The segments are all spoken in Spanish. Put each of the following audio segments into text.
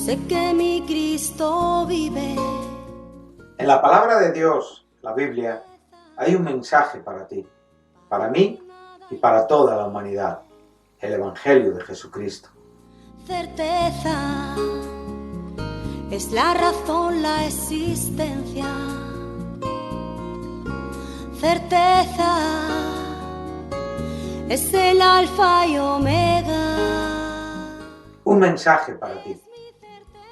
sé que mi Cristo vive. En la palabra de Dios, la Biblia, hay un mensaje para ti, para mí y para toda la humanidad, el Evangelio de Jesucristo. Certeza es la razón, la existencia. Certeza es el alfa y omega. Un mensaje para ti.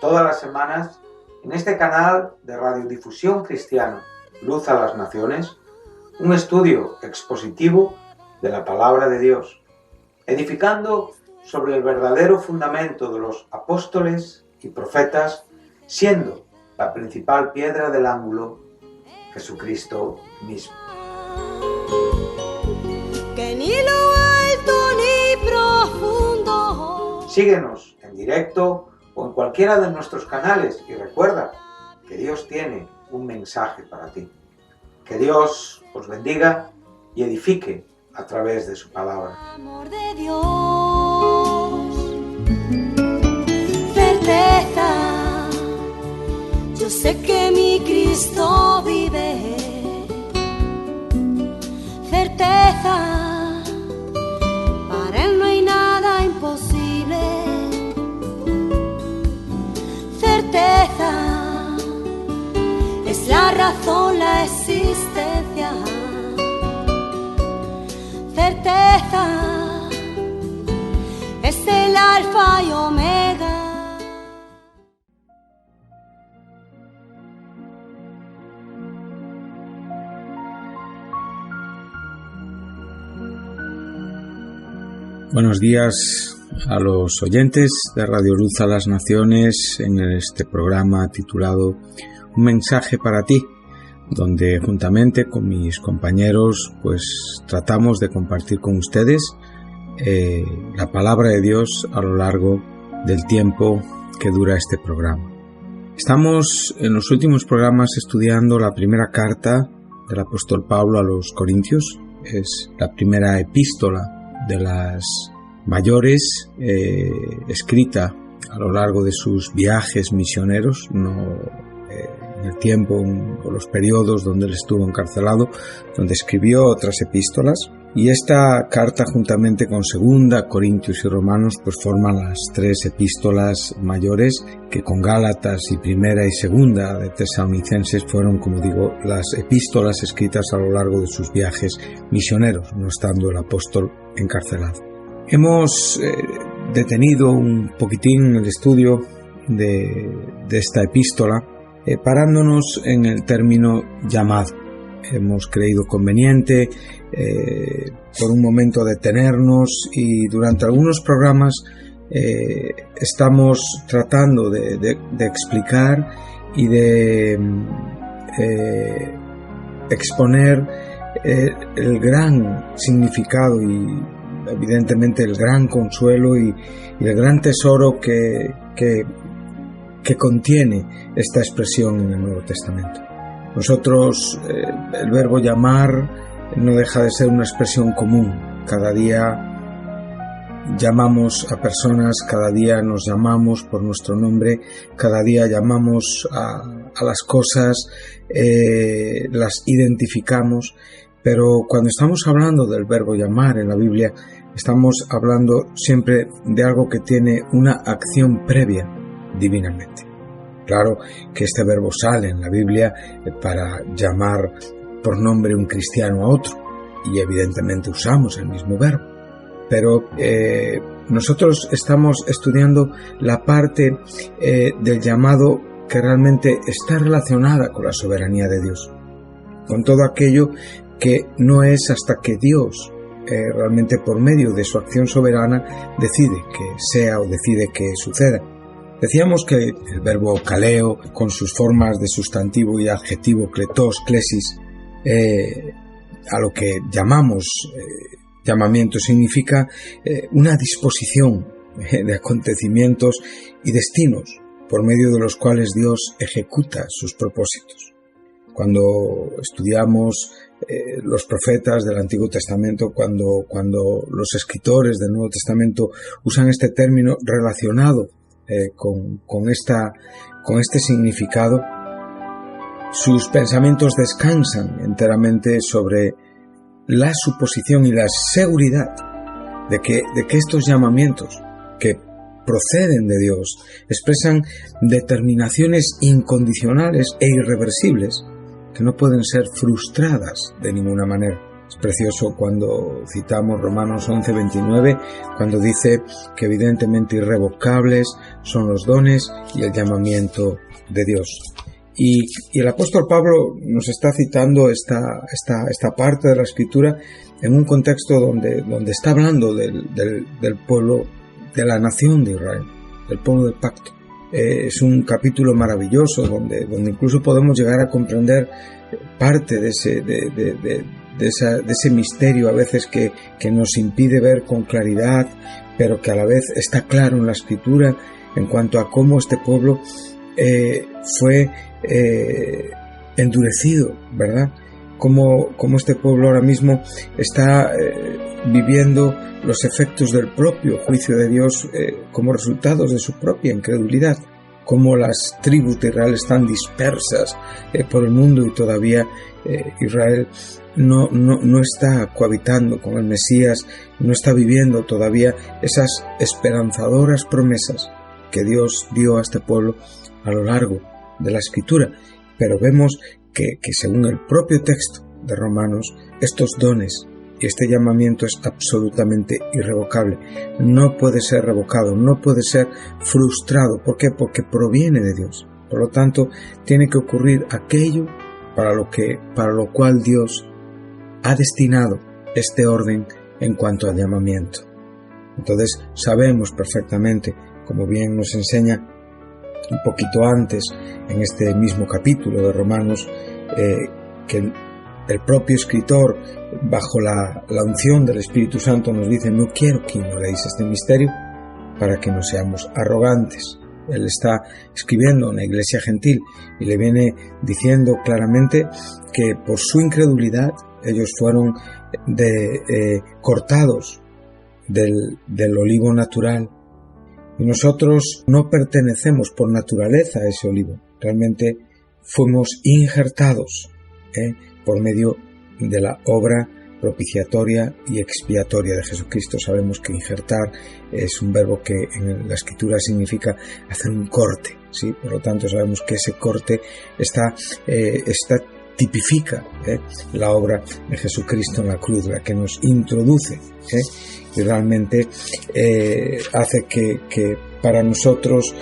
Todas las semanas, en este canal de radiodifusión cristiana, Luz a las Naciones, un estudio expositivo de la palabra de Dios, edificando sobre el verdadero fundamento de los apóstoles y profetas, siendo la principal piedra del ángulo Jesucristo mismo. Que ni lo alto ni profundo. Síguenos en directo o en cualquiera de nuestros canales y recuerda que Dios tiene un mensaje para ti. Que Dios os bendiga y edifique a través de su palabra. Amor de Dios, certeza, yo sé que mi Cristo vive. Certeza, para Él no hay nada imposible. Certeza, es la razón, la existencia. Certeza, es el alfa y omega. Buenos días a los oyentes de Radio Luz a las Naciones en este programa titulado Un mensaje para ti, donde juntamente con mis compañeros pues tratamos de compartir con ustedes la palabra de Dios a lo largo del tiempo que dura este programa. Estamos en los últimos programas estudiando la primera carta del apóstol Pablo a los Corintios. Es la primera epístola de las mayores escrita a lo largo de sus viajes misioneros, no en el tiempo o los periodos donde él estuvo encarcelado, donde escribió otras epístolas. Y esta carta, juntamente con Segunda, Corintios y Romanos, pues forman las tres epístolas mayores, que con Gálatas y Primera y Segunda de Tesalonicenses fueron, como digo, las epístolas escritas a lo largo de sus viajes misioneros, no estando el apóstol encarcelado. Hemos detenido un poquitín el estudio de esta epístola, parándonos en el término llamado. Hemos creído conveniente por un momento detenernos y durante algunos programas estamos tratando de explicar y de exponer el gran significado y evidentemente el gran consuelo y el gran tesoro que contiene esta expresión en el Nuevo Testamento. Nosotros, el verbo llamar no deja de ser una expresión común. Cada día llamamos a personas, cada día nos llamamos por nuestro nombre, cada día llamamos a las cosas, las identificamos, pero cuando estamos hablando del verbo llamar en la Biblia, estamos hablando siempre de algo que tiene una acción previa divinamente. Claro que este verbo sale en la Biblia para llamar por nombre un cristiano a otro y evidentemente usamos el mismo verbo. Pero nosotros estamos estudiando la parte del llamado que realmente está relacionada con la soberanía de Dios, con todo aquello que no es hasta que Dios realmente por medio de su acción soberana decide que sea o decide que suceda. Decíamos que el verbo kaleo, con sus formas de sustantivo y adjetivo kletos, klesis, a lo que llamamos llamamiento, significa una disposición de acontecimientos y destinos por medio de los cuales Dios ejecuta sus propósitos. Cuando estudiamos los profetas del Antiguo Testamento, cuando los escritores del Nuevo Testamento usan este término relacionado con este significado, sus pensamientos descansan enteramente sobre la suposición y la seguridad de que estos llamamientos que proceden de Dios expresan determinaciones incondicionales e irreversibles que no pueden ser frustradas de ninguna manera. Es precioso cuando citamos Romanos 11:29, cuando dice que evidentemente irrevocables son los dones y el llamamiento de Dios. Y el apóstol Pablo nos está citando esta parte de la Escritura en un contexto donde está hablando del pueblo, de la nación de Israel, del pueblo del pacto. Es un capítulo maravilloso donde incluso podemos llegar a comprender parte de ese misterio a veces que nos impide ver con claridad, pero que a la vez está claro en la Escritura en cuanto a cómo este pueblo fue endurecido, ¿verdad? Como este pueblo ahora mismo está viviendo los efectos del propio juicio de Dios como resultados de su propia incredulidad, como las tribus de Israel están dispersas por el mundo y todavía Israel no está cohabitando con el Mesías, no está viviendo todavía esas esperanzadoras promesas que Dios dio a este pueblo a lo largo de la Escritura. Pero vemos que según el propio texto de Romanos, estos dones y este llamamiento es absolutamente irrevocable. No puede ser revocado, no puede ser frustrado. ¿Por qué? Porque proviene de Dios. Por lo tanto, tiene que ocurrir aquello para lo cual Dios ha destinado este orden en cuanto al llamamiento. Entonces, sabemos perfectamente, como bien nos enseña un poquito antes, en este mismo capítulo de Romanos, que el propio escritor, bajo la unción del Espíritu Santo, nos dice: no quiero que ignoréis este misterio para que no seamos arrogantes. Él está escribiendo a una iglesia gentil y le viene diciendo claramente que por su incredulidad ellos fueron cortados del olivo natural. Y nosotros no pertenecemos por naturaleza a ese olivo. Realmente fuimos injertados por medio de la obra propiciatoria y expiatoria de Jesucristo. Sabemos que injertar es un verbo que en la Escritura significa hacer un corte, ¿sí? Por lo tanto, sabemos que ese corte tipifica la obra de Jesucristo en la cruz, la que nos introduce y realmente hace que para nosotros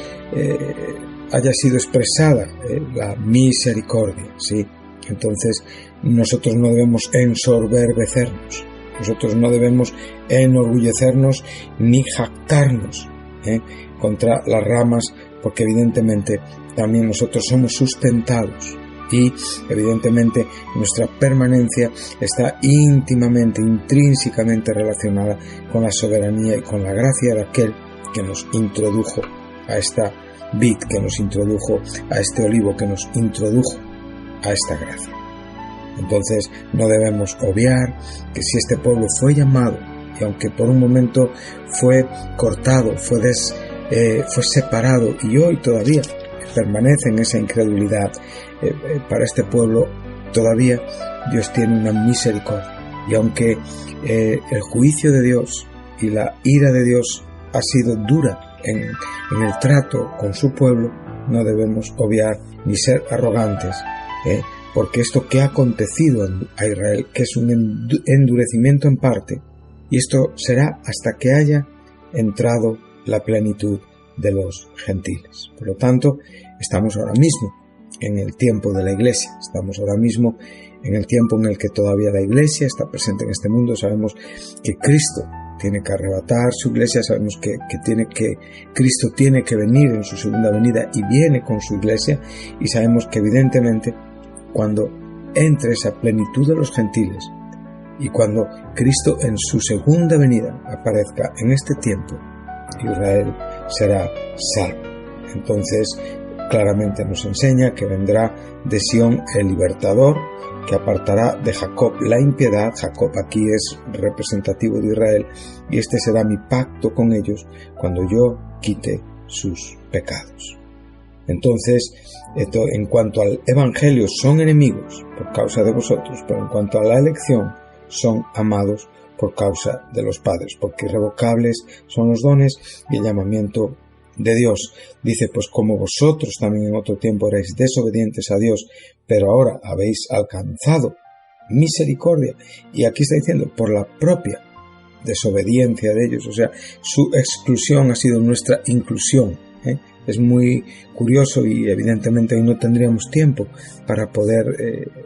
haya sido expresada la misericordia, ¿sí? Entonces nosotros no debemos ensoberbecernos, nosotros no debemos enorgullecernos ni jactarnos contra las ramas, porque evidentemente también nosotros somos sustentados y evidentemente nuestra permanencia está íntimamente, intrínsecamente relacionada con la soberanía y con la gracia de aquel que nos introdujo a esta vid, que nos introdujo a este olivo, que nos introdujo a esta gracia. Entonces no debemos obviar que si este pueblo fue llamado, y aunque por un momento fue cortado, fue separado y hoy todavía permanece en esa incredulidad, para este pueblo todavía Dios tiene una misericordia. Y aunque el juicio de Dios y la ira de Dios ha sido dura en el trato con su pueblo, no debemos obviar ni ser arrogantes, porque esto que ha acontecido a Israel, que es un endurecimiento en parte, y esto será hasta que haya entrado la plenitud de los gentiles. Por lo tanto, estamos ahora mismo en el tiempo de la Iglesia, estamos ahora mismo en el tiempo en el que todavía la Iglesia está presente en este mundo. Sabemos que Cristo tiene que arrebatar su Iglesia, sabemos que Cristo tiene que venir en su segunda venida y viene con su Iglesia, y sabemos que evidentemente cuando entre esa plenitud de los gentiles y cuando Cristo en su segunda venida aparezca en este tiempo, Israel será salvo. Entonces claramente nos enseña que vendrá de Sión el libertador, que apartará de Jacob la impiedad. Jacob aquí es representativo de Israel, y este será mi pacto con ellos cuando yo quite sus pecados. Entonces, en cuanto al Evangelio, son enemigos por causa de vosotros, pero en cuanto a la elección, son amados por causa de los padres, porque irrevocables son los dones y el llamamiento de Dios. Dice, pues como vosotros también en otro tiempo erais desobedientes a Dios, pero ahora habéis alcanzado misericordia. Y aquí está diciendo, por la propia desobediencia de ellos, o sea, su exclusión ha sido nuestra inclusión. Es muy curioso y evidentemente hoy no tendríamos tiempo para poder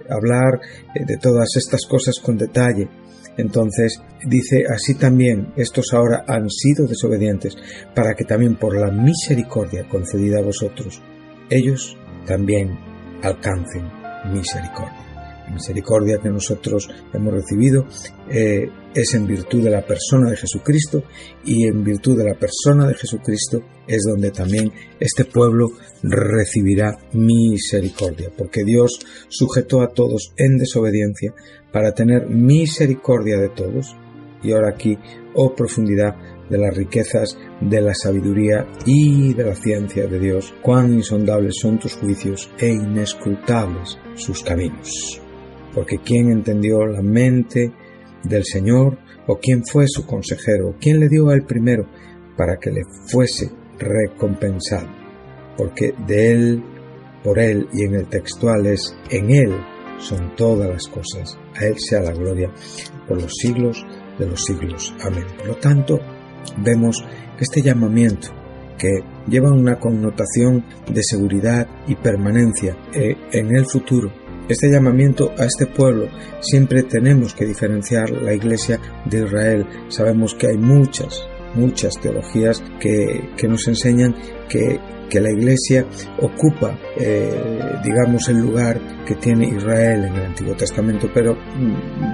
hablar de todas estas cosas con detalle. Entonces dice, así también estos ahora han sido desobedientes, para que también por la misericordia concedida a vosotros, ellos también alcancen misericordia. La misericordia que nosotros hemos recibido es en virtud de la persona de Jesucristo, y en virtud de la persona de Jesucristo es donde también este pueblo recibirá misericordia, porque Dios sujetó a todos en desobediencia para tener misericordia de todos. Y ahora aquí, oh profundidad de las riquezas de la sabiduría y de la ciencia de Dios, cuán insondables son tus juicios e inescrutables sus caminos. Porque ¿quién entendió la mente del Señor? ¿O quién fue su consejero? ¿O quién le dio a él primero para que le fuese recompensado? Porque de él, por él, y en el textual es, en él son todas las cosas. A él sea la gloria por los siglos de los siglos. Amén. Por lo tanto, vemos que este llamamiento, que lleva una connotación de seguridad y permanencia en el futuro, este llamamiento a este pueblo, siempre tenemos que diferenciar la Iglesia de Israel. Sabemos que hay muchas teologías que nos enseñan que la Iglesia ocupa, el lugar que tiene Israel en el Antiguo Testamento, pero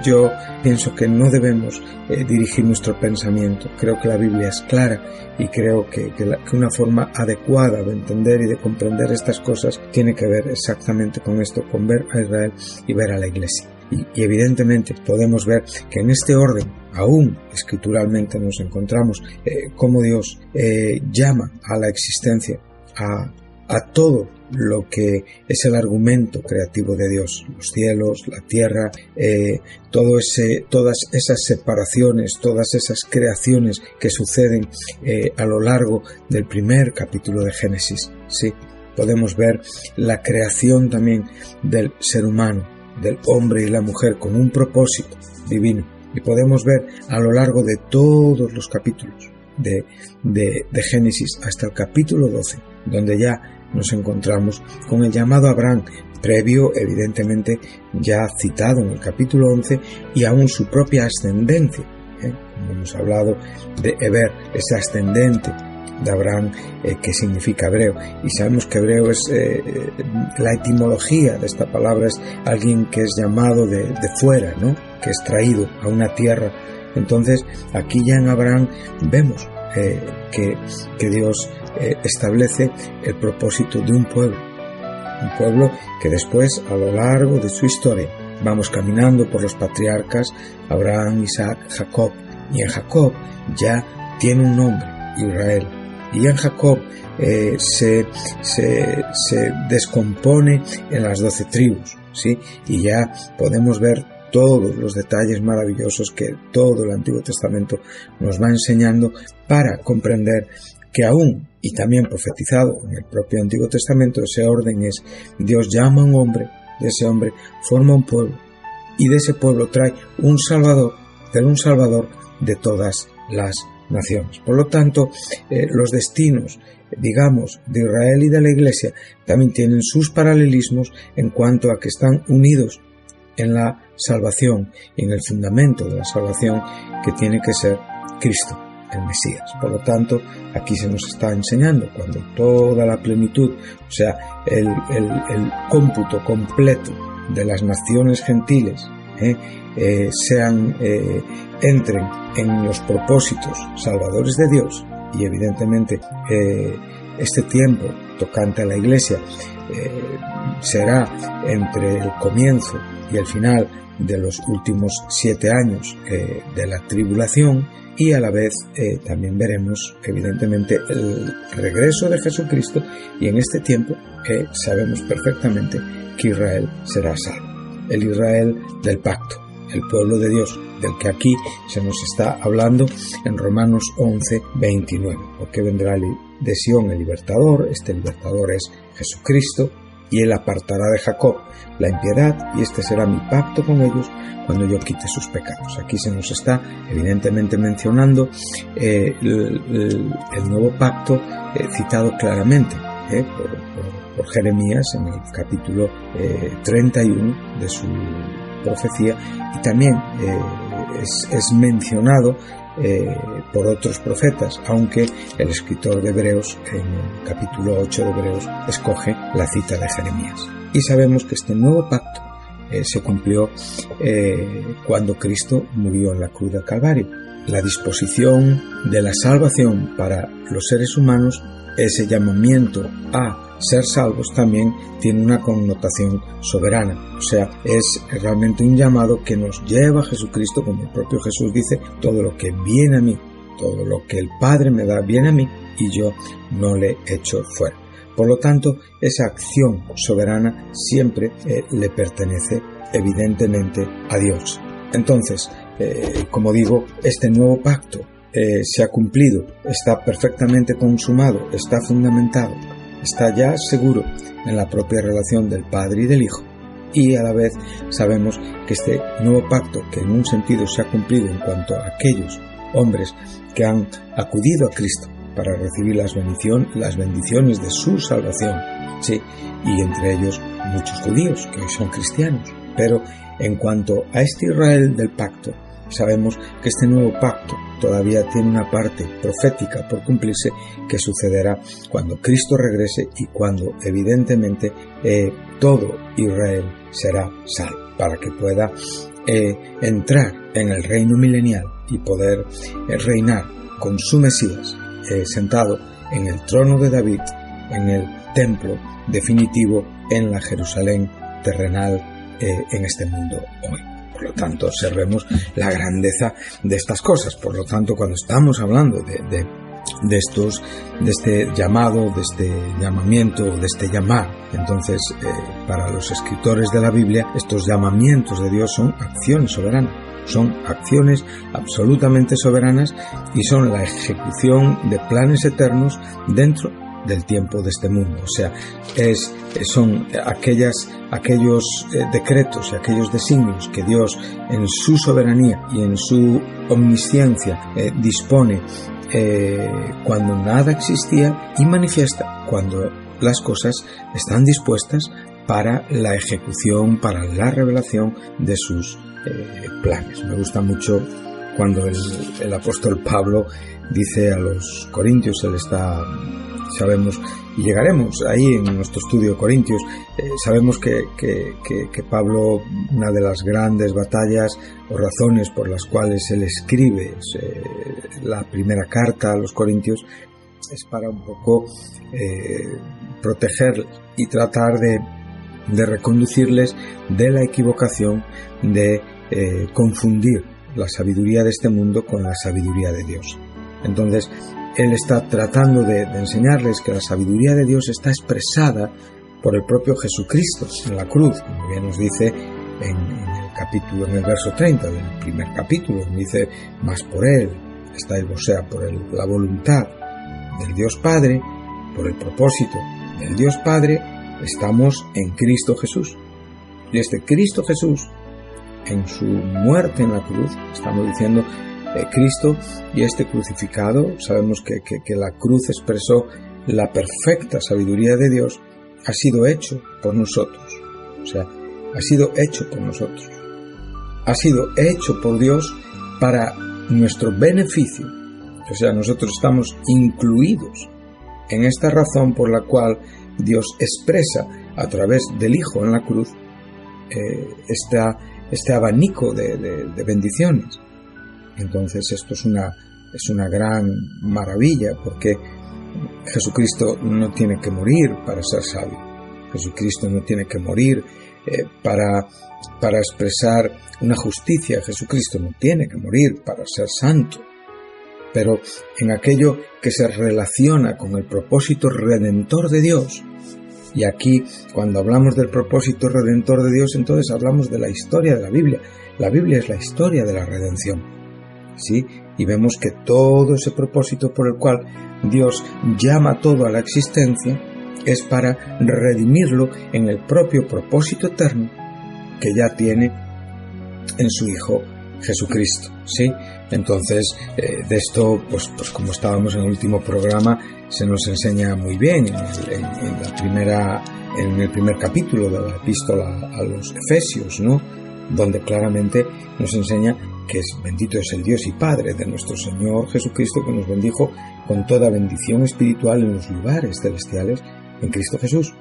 yo pienso que no debemos dirigir nuestro pensamiento. Creo que la Biblia es clara y creo que una forma adecuada de entender y de comprender estas cosas tiene que ver exactamente con esto, con ver a Israel y ver a la Iglesia. Y evidentemente podemos ver que en este orden, aún escrituralmente, nos encontramos cómo Dios llama a la existencia a todo lo que es el argumento creativo de Dios, los cielos, la tierra, todas esas separaciones, todas esas creaciones que suceden a lo largo del primer capítulo de Génesis. Sí, podemos ver la creación también del ser humano, del hombre y la mujer, con un propósito divino, y podemos ver a lo largo de todos los capítulos de Génesis hasta el capítulo 12, donde ya nos encontramos con el llamado a Abraham, previo evidentemente ya citado en el capítulo 11, y aún su propia ascendencia, como hemos hablado de Eber, ese ascendente de Abraham, que significa hebreo, y sabemos que hebreo es la etimología de esta palabra, es alguien que es llamado de fuera, ¿no?, que es traído a una tierra. Entonces aquí ya en Abraham vemos que Dios establece el propósito de un pueblo que después, a lo largo de su historia, vamos caminando por los patriarcas Abraham, Isaac, Jacob, y en Jacob ya tiene un nombre, Israel, y en Jacob se descompone en las 12 tribus, ¿sí? Y ya podemos ver todos los detalles maravillosos que todo el Antiguo Testamento nos va enseñando para comprender que aún, y también profetizado en el propio Antiguo Testamento, ese orden es: Dios llama a un hombre, de ese hombre forma un pueblo, y de ese pueblo trae un Salvador de todas las naciones. Por lo tanto, los destinos, digamos, de Israel y de la Iglesia también tienen sus paralelismos en cuanto a que están unidos en la salvación y en el fundamento de la salvación, que tiene que ser Cristo, el Mesías. Por lo tanto, aquí se nos está enseñando, cuando toda la plenitud, o sea, el cómputo completo de las naciones gentiles entren en los propósitos salvadores de Dios, y evidentemente este tiempo tocante a la Iglesia será entre el comienzo y el final de los últimos 7 años de la tribulación, y a la vez también veremos evidentemente el regreso de Jesucristo, y en este tiempo sabemos perfectamente que Israel será salvo, el Israel del pacto, el pueblo de Dios, del que aquí se nos está hablando en Romanos 11:29, porque vendrá de Sión el libertador, este libertador es Jesucristo, y él apartará de Jacob la impiedad, y este será mi pacto con ellos cuando yo quite sus pecados. Aquí se nos está evidentemente mencionando el nuevo pacto citado claramente por Jeremías en el capítulo 31 de su profecía, y también es mencionado por otros profetas, aunque el escritor de Hebreos en el capítulo 8 de Hebreos escoge la cita de Jeremías. Y sabemos que este nuevo pacto se cumplió cuando Cristo murió en la cruz del Calvario. La disposición de la salvación para los seres humanos, ese llamamiento a ser salvos, también tiene una connotación soberana, o sea, es realmente un llamado que nos lleva a Jesucristo, como el propio Jesús dice: todo lo que viene a mí, todo lo que el Padre me da viene a mí, y yo no le echo fuera. Por lo tanto, esa acción soberana siempre le pertenece evidentemente a Dios. Entonces, como digo, este nuevo pacto se ha cumplido, está perfectamente consumado, está fundamentado, está ya seguro en la propia relación del Padre y del Hijo, y a la vez sabemos que este nuevo pacto, que en un sentido se ha cumplido en cuanto a aquellos hombres que han acudido a Cristo para recibir las bendiciones de su salvación, sí, y entre ellos muchos judíos que hoy son cristianos. Pero en cuanto a este Israel del pacto, sabemos que este nuevo pacto todavía tiene una parte profética por cumplirse, que sucederá cuando Cristo regrese y cuando evidentemente todo Israel será salvo, para que pueda entrar en el reino milenial y poder reinar con su Mesías sentado en el trono de David, en el templo definitivo, en la Jerusalén terrenal, en este mundo hoy. Por lo tanto, observemos la grandeza de estas cosas. Por lo tanto, cuando estamos hablando de este llamado, de este llamamiento, de este llamar, entonces para los escritores de la Biblia, estos llamamientos de Dios son acciones soberanas. Son acciones absolutamente soberanas y son la ejecución de planes eternos dentro del tiempo de este mundo. O sea, son aquellos decretos y aquellos designios que Dios en su soberanía y en su omnisciencia dispone cuando nada existía, y manifiesta cuando las cosas están dispuestas para la ejecución, para la revelación de sus planes. Me gusta mucho cuando el apóstol Pablo dice a los corintios, sabemos, y llegaremos ahí en nuestro estudio de Corintios, sabemos que Pablo, una de las grandes batallas o razones por las cuales él escribe la primera carta a los corintios, es para un poco protegerles y tratar de reconducirles de la equivocación de confundir la sabiduría de este mundo con la sabiduría de Dios. Entonces, él está tratando de enseñarles que la sabiduría de Dios está expresada por el propio Jesucristo en la cruz, como bien nos dice en el verso 30 del primer capítulo, dice: mas por él estáis, o sea, por la voluntad del Dios Padre, por el propósito del Dios Padre, estamos en Cristo Jesús. Y este Cristo Jesús, en su muerte en la cruz, estamos diciendo Cristo y este crucificado, sabemos que la cruz expresó la perfecta sabiduría de Dios, ha sido hecho por nosotros. O sea, ha sido hecho por nosotros. Ha sido hecho por Dios para nuestro beneficio. O sea, nosotros estamos incluidos en esta razón por la cual Dios expresa a través del Hijo en la cruz este abanico de bendiciones. Entonces esto es una gran maravilla, porque Jesucristo no tiene que morir para ser sabio. Jesucristo no tiene que morir para expresar una justicia. Jesucristo no tiene que morir para ser santo, pero en aquello que se relaciona con el propósito redentor de Dios. Y aquí, cuando hablamos del propósito redentor de Dios, entonces hablamos de la historia de la Biblia. La Biblia es la historia de la redención, ¿sí? Y vemos que todo ese propósito por el cual Dios llama todo a la existencia es para redimirlo en el propio propósito eterno que ya tiene en su Hijo Jesucristo, ¿sí? Entonces, de esto, pues como estábamos en el último programa, se nos enseña muy bien en el primer capítulo de la epístola a los Efesios, ¿no? Donde claramente nos enseña que bendito es el Dios y Padre de nuestro Señor Jesucristo, que nos bendijo con toda bendición espiritual en los lugares celestiales en Cristo Jesús,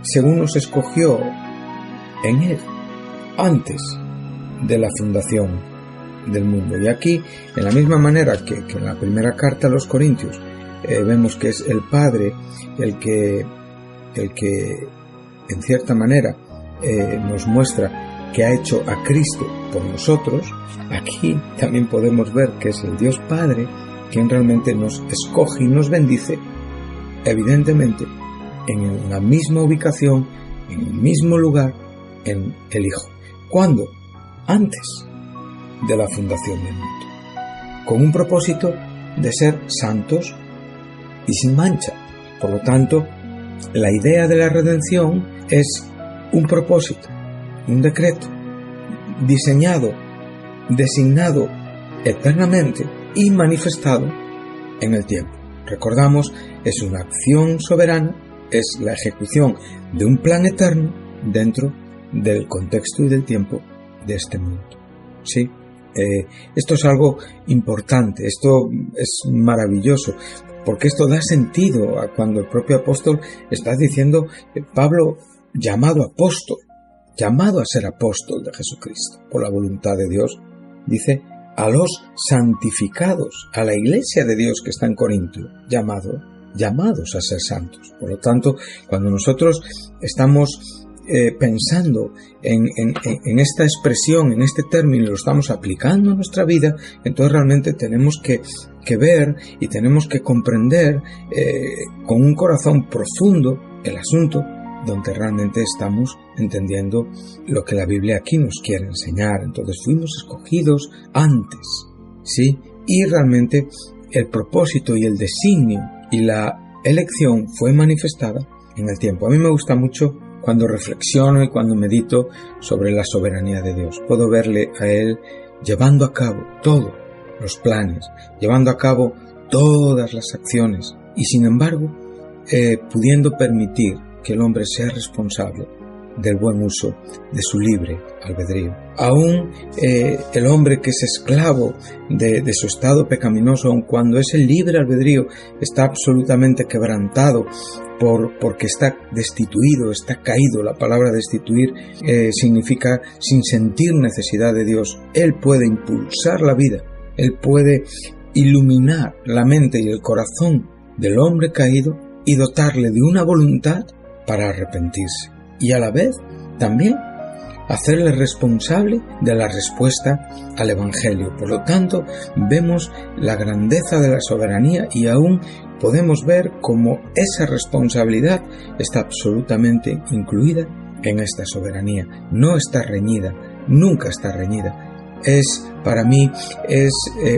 según nos escogió en Él antes de la fundación del mundo. Y aquí, en la misma manera que en la primera carta a los Corintios, vemos que es el Padre el que en cierta manera nos muestra que ha hecho a Cristo por nosotros. Aquí también podemos ver que es el Dios Padre quien realmente nos escoge y nos bendice, evidentemente en la misma ubicación, en el mismo lugar, en el Hijo. ¿Cuándo? Antes de la fundación del mundo, con un propósito de ser santos y sin mancha. Por lo tanto, la idea de la redención es un propósito, un decreto, diseñado, designado eternamente y manifestado en el tiempo. Recordamos, es una acción soberana, es la ejecución de un plan eterno dentro del contexto y del tiempo de este mundo. ¿Sí? Esto es algo importante, esto es maravilloso, porque esto da sentido a cuando el propio apóstol está diciendo, Pablo, llamado apóstol, llamado a ser apóstol de Jesucristo por la voluntad de Dios, dice a los santificados, a la iglesia de Dios que está en Corinto, llamados a ser santos. Por lo tanto, cuando nosotros estamos pensando en esta expresión, en este término, y lo estamos aplicando a nuestra vida, entonces realmente tenemos que ver y tenemos que comprender con un corazón profundo el asunto, donde realmente estamos entendiendo lo que la Biblia aquí nos quiere enseñar. Entonces fuimos escogidos antes, ¿sí? Y realmente el propósito y el designio y la elección fue manifestada en el tiempo. A mí me gusta mucho cuando reflexiono y cuando medito sobre la soberanía de Dios. Puedo verle a Él llevando a cabo todos los planes, llevando a cabo todas las acciones y sin embargo pudiendo permitir que el hombre sea responsable del buen uso de su libre albedrío. Aún el hombre que es esclavo de su estado pecaminoso, aun cuando ese libre albedrío está absolutamente quebrantado porque está destituido, está caído. La palabra destituir significa sin sentir necesidad de Dios. Él puede impulsar la vida, Él puede iluminar la mente y el corazón del hombre caído y dotarle de una voluntad para arrepentirse. Y a la vez también hacerle responsable de la respuesta al Evangelio. Por lo tanto, vemos la grandeza de la soberanía y aún podemos ver cómo esa responsabilidad está absolutamente incluida en esta soberanía. No está reñida, nunca está reñida. Para mí es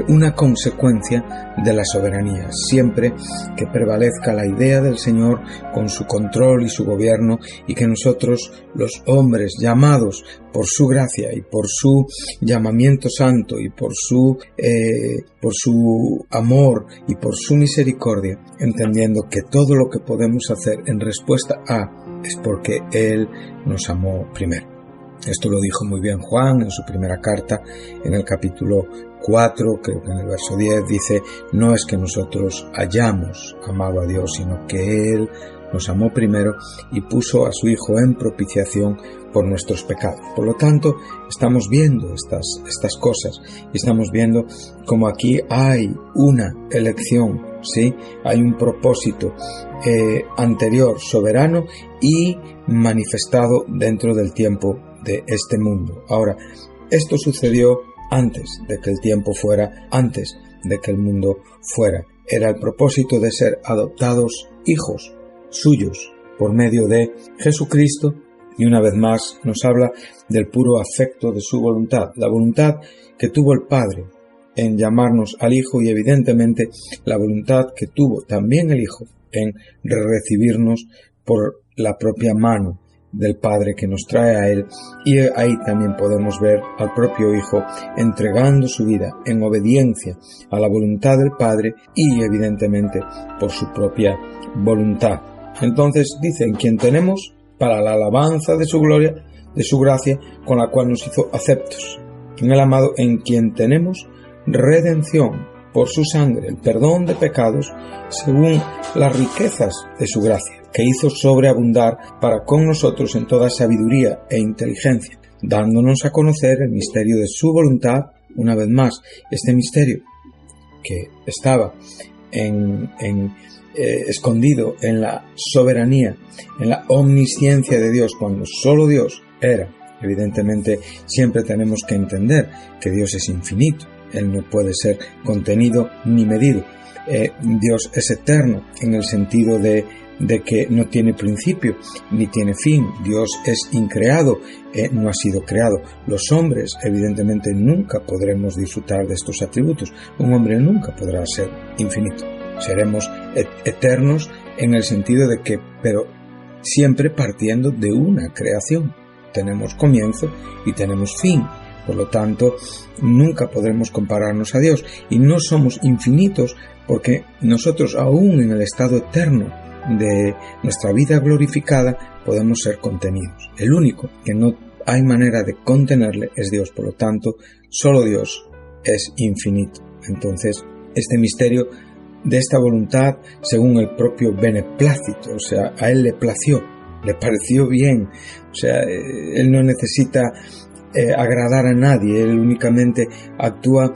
una consecuencia de la soberanía. Siempre que prevalezca la idea del Señor con su control y su gobierno, y que nosotros, los hombres llamados por su gracia y por su llamamiento santo y por su amor y por su misericordia, entendiendo que todo lo que podemos hacer en respuesta a es porque Él nos amó primero. Esto lo dijo muy bien Juan en su primera carta, en el capítulo 4, creo que en el verso 10, dice: no es que nosotros hayamos amado a Dios, sino que Él nos amó primero y puso a su Hijo en propiciación por nuestros pecados. Por lo tanto, estamos viendo estas cosas y estamos viendo cómo aquí hay una elección ¿sí? Hay un propósito anterior, soberano y manifestado dentro del tiempo de este mundo. Ahora, esto sucedió antes de que el tiempo fuera, antes de que el mundo fuera. Era el propósito de ser adoptados hijos suyos por medio de Jesucristo, y una vez más nos habla del puro afecto de su voluntad, la voluntad que tuvo el Padre en llamarnos al Hijo, y evidentemente la voluntad que tuvo también el Hijo en recibirnos por la propia mano del Padre que nos trae a Él, y ahí también podemos ver al propio Hijo entregando su vida en obediencia a la voluntad del Padre y evidentemente por su propia voluntad. Entonces dice, en quien tenemos para la alabanza de su gloria, de su gracia, con la cual nos hizo aceptos en el amado, en quien tenemos redención por su sangre, el perdón de pecados, según las riquezas de su gracia, que hizo sobreabundar para con nosotros en toda sabiduría e inteligencia, dándonos a conocer el misterio de su voluntad. Una vez más, este misterio que estaba escondido en la soberanía, en la omnisciencia de Dios, cuando solo Dios era. Evidentemente, siempre tenemos que entender que Dios es infinito. Él no puede ser contenido ni medido. Dios es eterno en el sentido de que no tiene principio ni tiene fin. Dios es increado, no ha sido creado. Los hombres, evidentemente, nunca podremos disfrutar de estos atributos. Un hombre nunca podrá ser infinito. Seremos eternos en el sentido de que, pero siempre partiendo de una creación. Tenemos comienzo y tenemos fin. Por lo tanto, nunca podremos compararnos a Dios, y no somos infinitos porque nosotros, aún en el estado eterno de nuestra vida glorificada, podemos ser contenidos. El único que no hay manera de contenerle es Dios. Por lo tanto, solo Dios es infinito. Entonces, este misterio de esta voluntad, según el propio beneplácito, o sea, a Él le plació, le pareció bien, o sea, Él no necesita agradar a nadie, Él únicamente actúa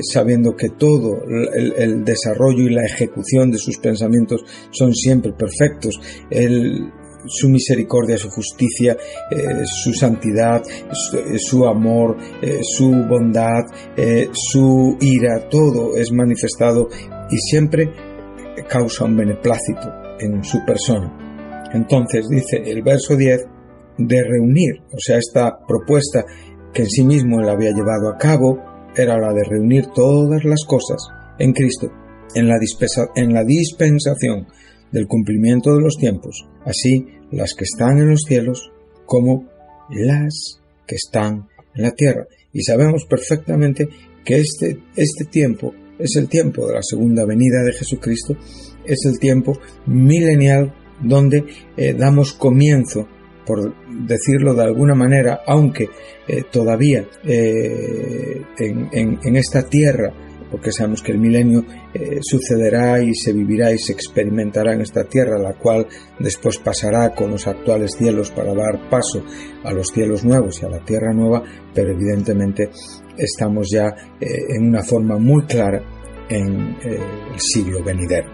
sabiendo que todo el desarrollo y la ejecución de sus pensamientos son siempre perfectos. Su misericordia, su justicia, su santidad, su amor, su bondad, su ira, todo es manifestado y siempre causa un beneplácito en su persona. Entonces dice el verso 10, de reunir, o sea, esta propuesta que en sí mismo él había llevado a cabo era la de reunir todas las cosas en Cristo, en la dispensación del cumplimiento de los tiempos, así las que están en los cielos como las que están en la tierra. Y sabemos perfectamente que este tiempo es el tiempo de la segunda venida de Jesucristo, es el tiempo milenial donde damos comienzo, por decirlo de alguna manera, aunque todavía en esta tierra, porque sabemos que el milenio sucederá y se vivirá y se experimentará en esta tierra, la cual después pasará con los actuales cielos para dar paso a los cielos nuevos y a la tierra nueva, pero evidentemente estamos ya en una forma muy clara en el siglo venidero,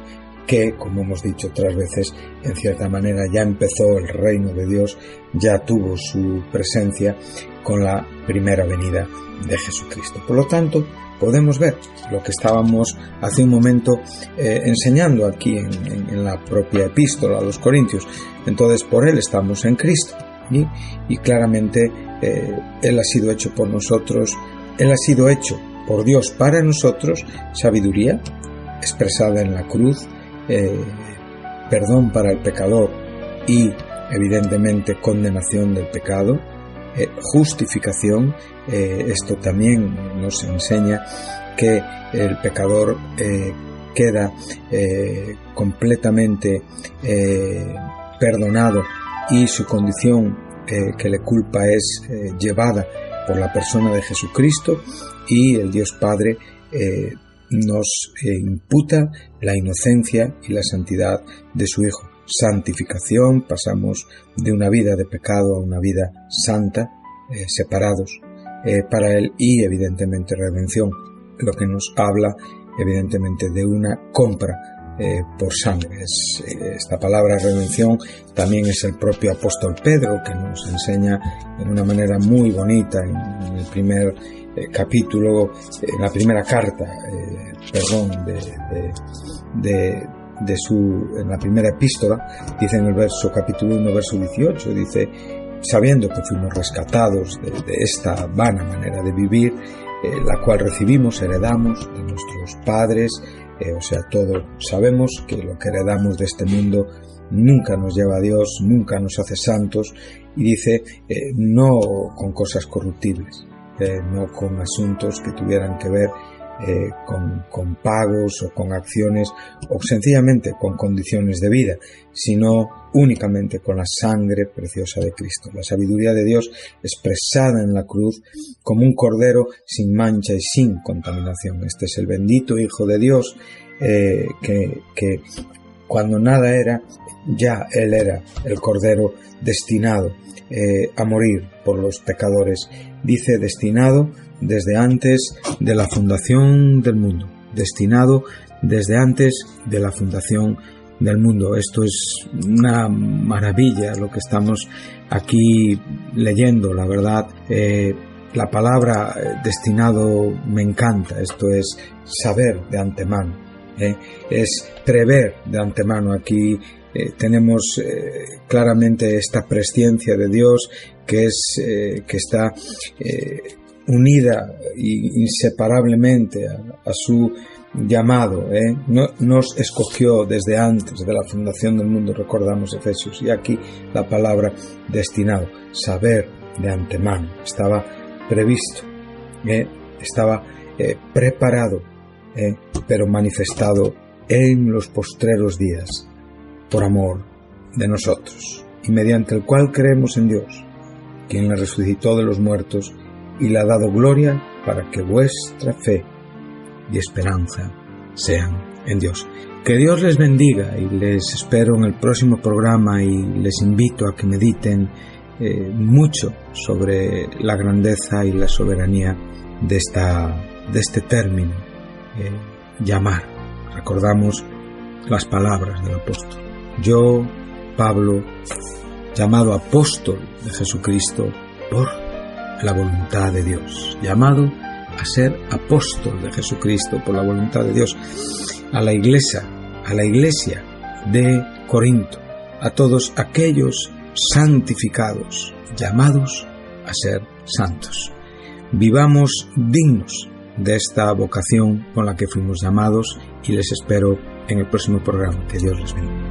que, como hemos dicho otras veces, en cierta manera ya empezó el reino de Dios, ya tuvo su presencia con la primera venida de Jesucristo. Por lo tanto, podemos ver lo que estábamos hace un momento enseñando aquí en la propia epístola a los Corintios. Entonces, por Él estamos en Cristo, y claramente Él ha sido hecho por nosotros, Él ha sido hecho por Dios para nosotros, sabiduría expresada en la cruz, perdón para el pecador y evidentemente condenación del pecado, justificación. Esto también nos enseña que el pecador queda completamente perdonado y su condición que le culpa es llevada por la persona de Jesucristo, y el Dios Padre nos imputa la inocencia y la santidad de su Hijo. Santificación, pasamos de una vida de pecado a una vida santa, separados para Él, y evidentemente redención, lo que nos habla evidentemente de una compra por sangre. Esta palabra redención también es el propio apóstol Pedro, que nos enseña de una manera muy bonita en el primer capítulo, en la primera carta, en la primera epístola, dice en el capítulo 1, verso 18, dice: sabiendo que fuimos rescatados de esta vana manera de vivir, la cual recibimos, heredamos de nuestros padres, o sea, todo sabemos que lo que heredamos de este mundo nunca nos lleva a Dios, nunca nos hace santos, y dice, no con cosas corruptibles, no con asuntos que tuvieran que ver con pagos o con acciones o sencillamente con condiciones de vida, sino únicamente con la sangre preciosa de Cristo, la sabiduría de Dios expresada en la cruz como un cordero sin mancha y sin contaminación. Este es el bendito Hijo de Dios, que cuando nada era, ya Él era el cordero destinado a morir por los pecadores. Dice destinado desde antes de la fundación del mundo, destinado desde antes de la fundación del mundo. Esto es una maravilla lo que estamos aquí leyendo, la verdad. La palabra destinado me encanta. Esto es saber de antemano, es prever de antemano. Aquí tenemos claramente esta presciencia de Dios que está unida inseparablemente a su llamado. Nos escogió desde antes de la fundación del mundo, recordamos Efesios, y aquí la palabra destinado, saber de antemano, estaba previsto, estaba preparado, pero manifestado en los postreros días por amor de nosotros, y mediante el cual creemos en Dios, quien le resucitó de los muertos y le ha dado gloria, para que vuestra fe y esperanza sean en Dios. Que Dios les bendiga, y les espero en el próximo programa, y les invito a que mediten mucho sobre la grandeza y la soberanía de este término, llamar. Recordamos las palabras del apóstol: yo, Pablo, llamado apóstol de Jesucristo por la voluntad de Dios, llamado a ser apóstol de Jesucristo por la voluntad de Dios, a la iglesia de Corinto, a todos aquellos santificados, llamados a ser santos. Vivamos dignos de esta vocación con la que fuimos llamados, y les espero en el próximo programa. Que Dios les bendiga.